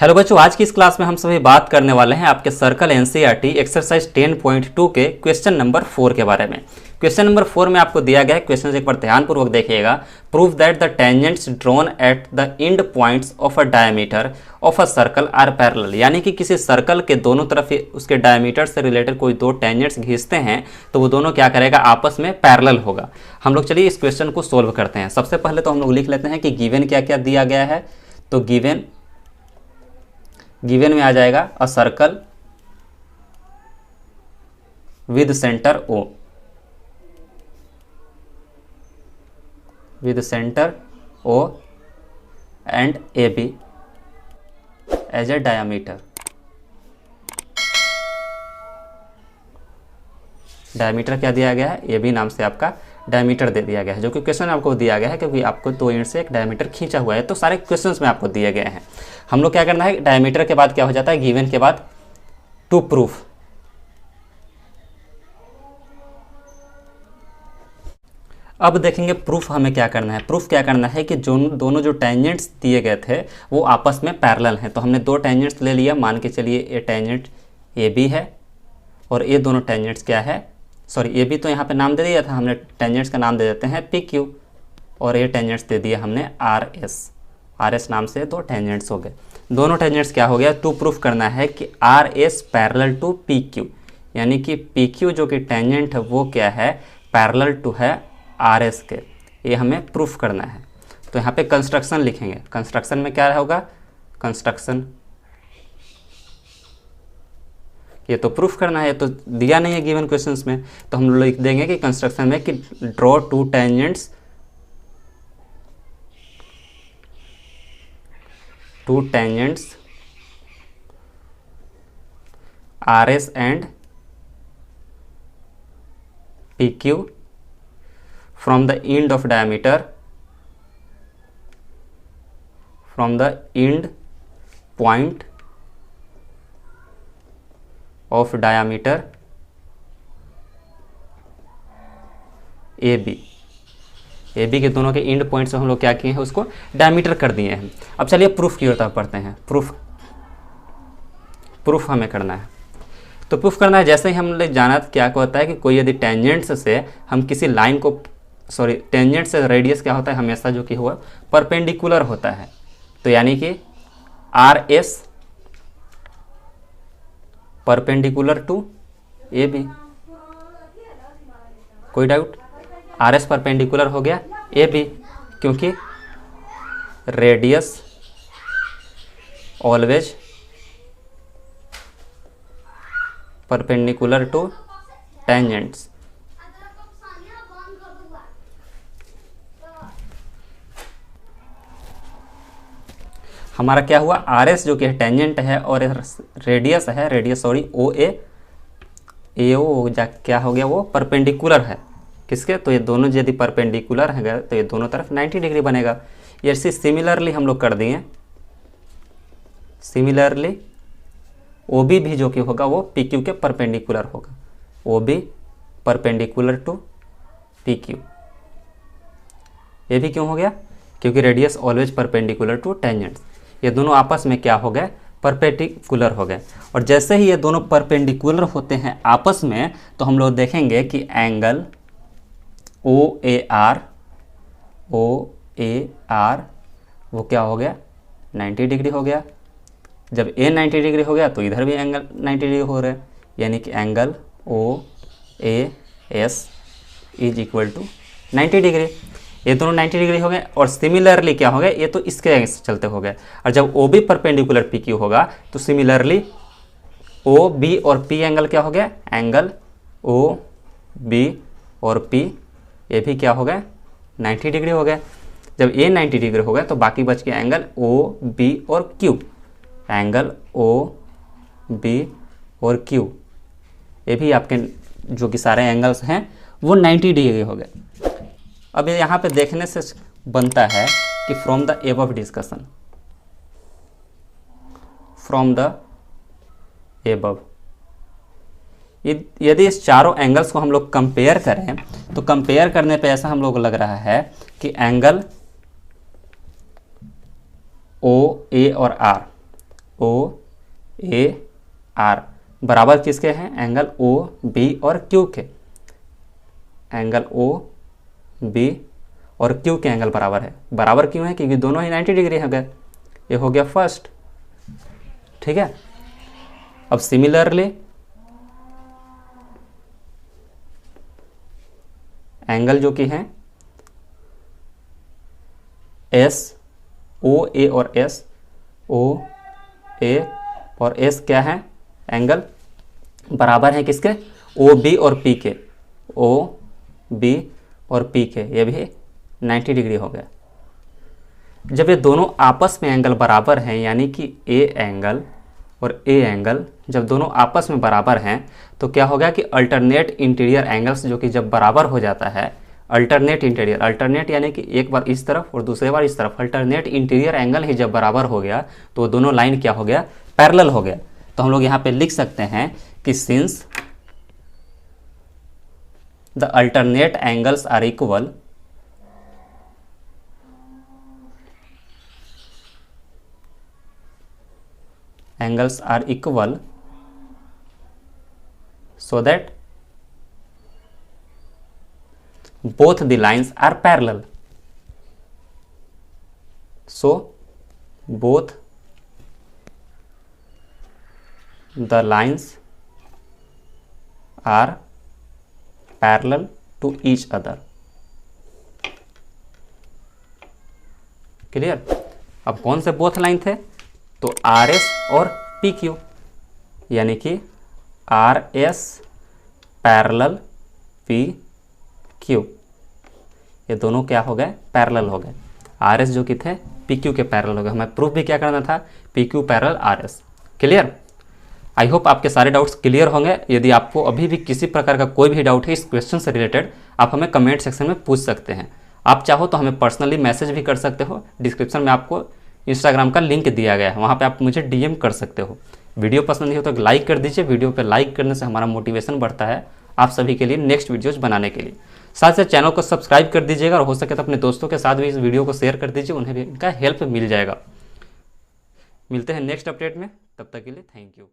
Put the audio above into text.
Hello बच्चों, आज की इस क्लास में हम सभी बात करने वाले हैं आपके सर्कल एनसीईआरटी एक्सरसाइज 10.2 के क्वेश्चन नंबर 4 के बारे में। क्वेश्चन नंबर 4 में आपको दिया गया है, क्वेश्चन एक बार ध्यानपूर्वक देखिएगा। Prove that the tangents drawn at the end points of a diameter of a circle are parallel, यानी कि किसी सर्कल के दोनों तरफ उसके डायमीटर से रिलेटेड कोई दो टेंजेंट्स खींचते हैं तो वो दोनों क्या करेगा, आपस में पैरेलल होगा। हम लोग चलिए इस क्वेश्चन को सोल्व करते हैं। सबसे पहले तो हम लोग लिख लेते हैं कि गिवन क्या क्या दिया गया है। तो गिवन में आ जाएगा a circle with centre O, with center O and AB as a diameter। Diameter क्या दिया गया है, AB नाम से आपका डायमीटर दे दिया गया है, जो कि क्वेश्चन आपको दिया गया है क्योंकि आपको दो एंड से एक डायमीटर खींचा हुआ है। तो सारे क्वेश्चंस में आपको दिए गए हैं। हम लोग क्या करना है, डायमीटर के बाद क्या हो जाता है, गिवन के बाद टू प्रूफ। अब देखेंगे प्रूफ हमें क्या करना है। प्रूफ क्या करना है कि जो दोनों जो टेंजेंट्स दिए गए थे वो आपस में पैरेलल हैं। तो हमने दो टेंजेंट्स ले लिया, मान के चलिए ये टेंजेंट AB है और ये दोनों टेंजेंट्स क्या है, सॉरी AB तो यहाँ पे नाम दे दिया था हमने, टेंजेंट्स का नाम दे देते हैं PQ, और ये टेंजेंट्स दे दिया हमने RS नाम से दो टेंजेंट्स हो गए। दोनों टेंजेंट्स क्या हो गया, टू प्रूफ करना है कि RS पैरेलल टू PQ, यानी कि PQ जो कि टेंजेंट है वो क्या है, पैरेलल टू है RS के। ये हमें प्रूफ करना है। तो यहाँ पे कंस्ट्रक्शन लिखेंगे। कंस्ट्रक्शन में क्या होगा, कंस्ट्रक्शन, ये तो प्रूफ करना है, तो दिया नहीं है गिवन क्वेश्चंस में, तो हम लोग लिख देंगे कि कंस्ट्रक्शन में कि draw two tangents RS and PQ from the end of diameter, from the end point of diameter AB के दोनों के एंड पॉइंट से हम लोग क्या किए हैं, उसको डायमीटर कर दिए हैं। अब चलिए प्रूफ की तरफ पढ़ते हैं। प्रूफ हमें करना है। तो प्रूफ करना है, जैसे ही हमने जाना क्या होता है कि कोई यदि टेंजेंट्स से हम किसी लाइन को, सॉरी टेंजेंट से रेडियस क्या होता है हमेशा जो कि हुआ परपेंडिकुलर होता है। तो यानी कि RS परपेंडिकुलर टू AB, कोई डाउट, RS परपेंडिकुलर हो गया AB, क्योंकि radius always perpendicular to tangents. हमारा क्या हुआ, RS जो कि टेंजेंट है और रेडियस सॉरी AO क्या हो गया, वो परपेंडिकुलर है किसके, तो ये दोनों यदि परपेंडिकुलर है तो ये दोनों तरफ 90 डिग्री बनेगा। ये सिमिलरली हम लोग कर दिए, सिमिलरली OB भी जो कि होगा वो PQ के परपेंडिकुलर होगा, OB परपेंडिकुलर टू PQ। ये भी क्यों हो गया, क्योंकि radius always perpendicular to tangents. ये दोनों आपस में क्या हो गए, परपेंडिकुलर हो गए। और जैसे ही ये दोनों परपेंडिकुलर होते हैं आपस में, तो हम लोग देखेंगे कि एंगल OAR वो क्या हो गया, 90 डिग्री हो गया। जब A 90 डिग्री हो गया तो इधर भी एंगल 90 डिग्री हो रहा है, यानी कि angle OAS is equal to 90 डिग्री। ये दोनों 90 डिग्री हो गए। और सिमिलरली क्या हो गया, ये तो इसके अगेंस्ट चलते हो गए। और जब OB परपेंडिकुलर PQ होगा तो सिमिलरली OB और P एंगल क्या हो गया, एंगल OB और P ये भी क्या हो गए, 90 डिग्री हो गए। जब A 90 डिग्री हो गया तो बाकी बच गया एंगल OB और Q, एंगल OB और Q, ये भी आपके जो कि सारे एंगल्स हैं वो 90 डिग्री हो गए। अब यहाँ पे देखने से बनता है कि from the above discussion, from the above, यदि इस चारों एंगल्स को हम लोग कंपेयर करें तो कंपेयर करने पे ऐसा हम लोग को लग रहा है कि एंगल ओ ए और आर ओ ए आर बराबर किसके हैं? एंगल ओ बी और क्यू के। एंगल ओ बी और क्यू के एंगल बराबर है। बराबर क्यों है? क्योंकि दोनों ही 90 डिग्री हो गए। ये हो गया फर्स्ट, ठीक है। अब सिमिलरली एंगल जो कि हैं एस ओ ए और एस, ओ ए और एस क्या है? एंगल बराबर है किसके? ओ बी और पी के। ओ बी और पी के, ये भी 90 डिग्री हो गया। जब ये दोनों आपस में एंगल बराबर हैं, यानी कि ए एंगल और ए एंगल जब दोनों आपस में बराबर हैं, तो क्या होगा कि अल्टरनेट इंटीरियर एंगल्स जो कि जब बराबर हो जाता है, अल्टरनेट इंटीरियर, अल्टरनेट यानी कि एक बार इस तरफ और दूसरे बार इस तरफ, अल्टरनेट इंटीरियर एंगल ही जब बराबर हो गया तो दोनों लाइन क्या हो गया? पैरेलल हो गया। तो हम लोग यहाँ पे लिख सकते हैं कि since the alternate angles are equal, angles are equal so that both the lines are parallel. So both the lines are parallel to each other. Clear? अब कौन से बोथ लाइन थे? तो आर एस और पी क्यू, यानी कि R S parallel P Q, ये दोनों क्या हो गए? पैरेलल हो गए। आर एस जो कि थे पी क्यू के पैरेलल हो गए। हमें प्रूफ भी क्या करना था? P Q parallel R S. Clear? I hope आपके सारे डाउट्स क्लियर होंगे। यदि आपको अभी भी किसी प्रकार का कोई भी डाउट है इस क्वेश्चन से रिलेटेड, आप हमें कमेंट सेक्शन में पूछ सकते हैं। आप चाहो तो हमें पर्सनली मैसेज भी कर सकते हो। डिस्क्रिप्शन में आपको इंस्टाग्राम का लिंक दिया गया है, वहाँ पे आप मुझे डीएम कर सकते हो। वीडियो पसंद नहीं हो तो लाइक कर दीजिए। वीडियो पे लाइक करने से हमारा मोटिवेशन बढ़ता है आप सभी के लिए नेक्स्ट वीडियोज़ बनाने के लिए। साथ साथ चैनल को सब्सक्राइब कर दीजिएगा और हो सके तो अपने दोस्तों के साथ भी इस वीडियो को शेयर कर दीजिए, उन्हें भी इनका हेल्प मिल जाएगा। मिलते हैं नेक्स्ट अपडेट में, तब तक के लिए थैंक यू।